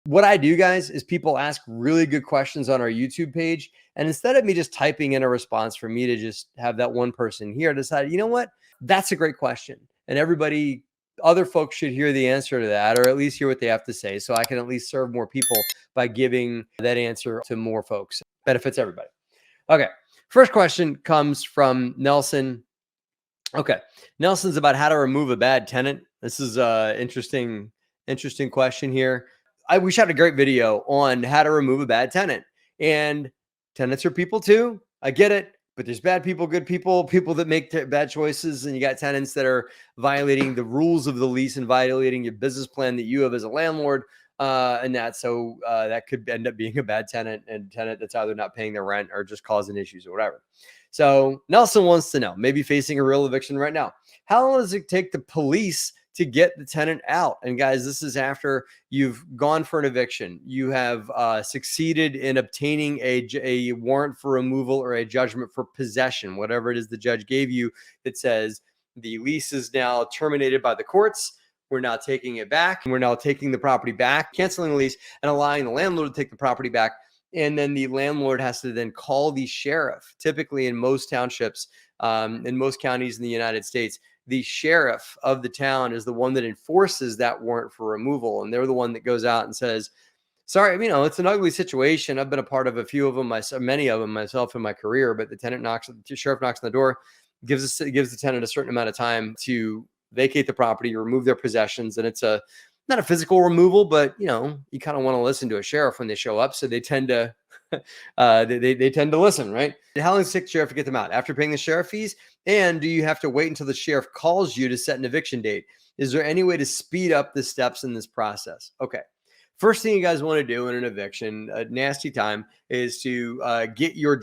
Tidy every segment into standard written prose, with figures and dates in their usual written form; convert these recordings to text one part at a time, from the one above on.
What I do, guys, is people ask really good questions on our YouTube page. And instead of me just typing in a response for me to just have that one person here decide, you know what, that's a great question. And other folks should hear the answer to that, or at least hear what they have to say. So I can at least serve more people by giving that answer to more folks. Benefits everybody. Okay. First question comes from Nelson. Okay. Nelson's about how to remove a bad tenant. This is a interesting question here. We shot a great video on how to remove a bad tenant, and tenants are people too. I get it, but there's bad people, good people, people that make bad choices, and you got tenants that are violating the rules of the lease and violating your business plan that you have as a landlord. That could end up being a bad tenant, and tenant that's either not paying their rent or just causing issues or whatever. So Nelson wants to know, maybe facing a real eviction right now, how long does it take the police to get the tenant out? And guys, this is after you've gone for an eviction. You have succeeded in obtaining a warrant for removal or a judgment for possession, whatever it is the judge gave you that says the lease is now terminated by the courts. We're now taking it back. We're now taking the property back, canceling the lease and allowing the landlord to take the property back. And then the landlord has to then call the sheriff. Typically in most townships, in most counties in the United States, the sheriff of the town is the one that enforces that warrant for removal. And they're the one that goes out and says, sorry, it's an ugly situation. I've been a part of a few of them, many of them myself in my career, but the sheriff knocks on the door, gives the tenant a certain amount of time to vacate the property, remove their possessions. And it's not a physical removal, but you kind of want to listen to a sheriff when they show up. So they tend to, they tend to listen, right? How long does it take the sheriff to get them out? After paying the sheriff fees? And do you have to wait until the sheriff calls you to set an eviction date? Is there any way to speed up the steps in this process? Okay. First thing you guys want to do in an eviction, a nasty time, is to get your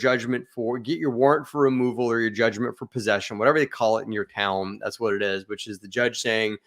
warrant for removal or your judgment for possession, whatever they call it in your town. That's what it is, which is the judge saying,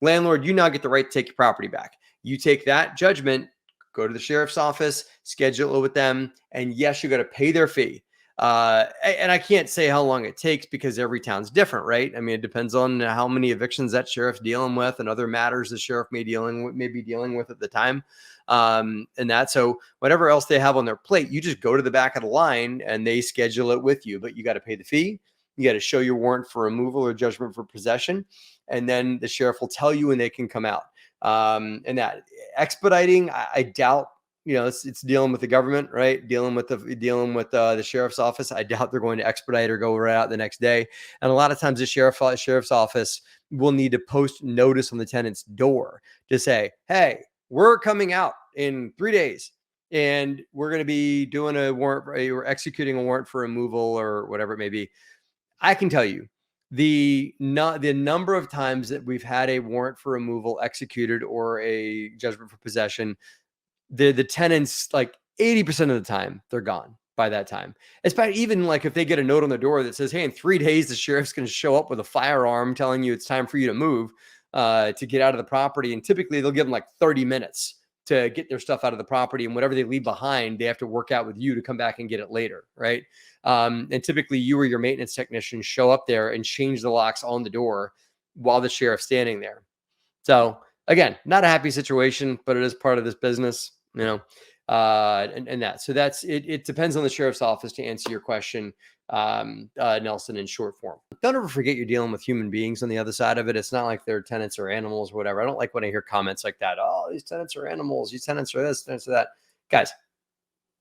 landlord, you now get the right to take your property back. You take that judgment, go to the sheriff's office, schedule it with them, and yes, you got to pay their fee. And I can't say how long it takes because every town's different, right? I mean, it depends on how many evictions that sheriff's dealing with and other matters the sheriff may be dealing with at the time. So whatever else they have on their plate, you just go to the back of the line and they schedule it with you, but you got to pay the fee. You got to show your warrant for removal or judgment for possession. And then the sheriff will tell you when they can come out. And that expediting, I doubt, it's dealing with the government, right? Dealing with the sheriff's office. I doubt they're going to expedite or go right out the next day. And a lot of times the sheriff's office will need to post notice on the tenant's door to say, hey, we're coming out in 3 days and we're going to be doing a warrant, or executing a warrant for removal or whatever it may be. I can tell you the number of times that we've had a warrant for removal executed or a judgment for possession, the tenants, like 80% of the time, they're gone by that time. Especially even like if they get a note on the door that says, hey, in 3 days, the sheriff's going to show up with a firearm telling you it's time for you to move to get out of the property. And typically they'll give them like 30 minutes to get their stuff out of the property, and whatever they leave behind, they have to work out with you to come back and get it later. Right. And typically you or your maintenance technician show up there and change the locks on the door while the sheriff's standing there. So again, not a happy situation, but it is part of this business, So that's it. It depends on the sheriff's office to answer your question, Nelson, in short form. Don't ever forget you're dealing with human beings on the other side of it. It's not like they're tenants or animals or whatever. I don't like when I hear comments like that. Oh, these tenants are animals. These tenants are this, tenants are that. Guys,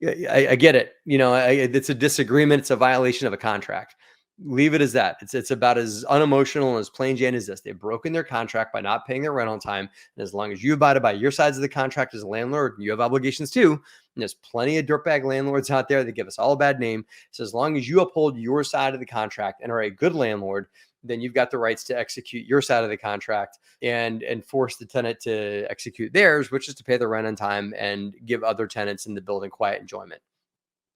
I get it. It's a disagreement. It's a violation of a contract. Leave it as that. It's about as unemotional and as plain Jane as this. They've broken their contract by not paying their rent on time. And as long as you abide by your sides of the contract as a landlord, you have obligations too. And there's plenty of dirtbag landlords out there that give us all a bad name. So as long as you uphold your side of the contract and are a good landlord, then you've got the rights to execute your side of the contract and force the tenant to execute theirs, which is to pay the rent on time and give other tenants in the building quiet enjoyment.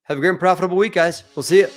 Have a great and profitable week, guys. We'll see you.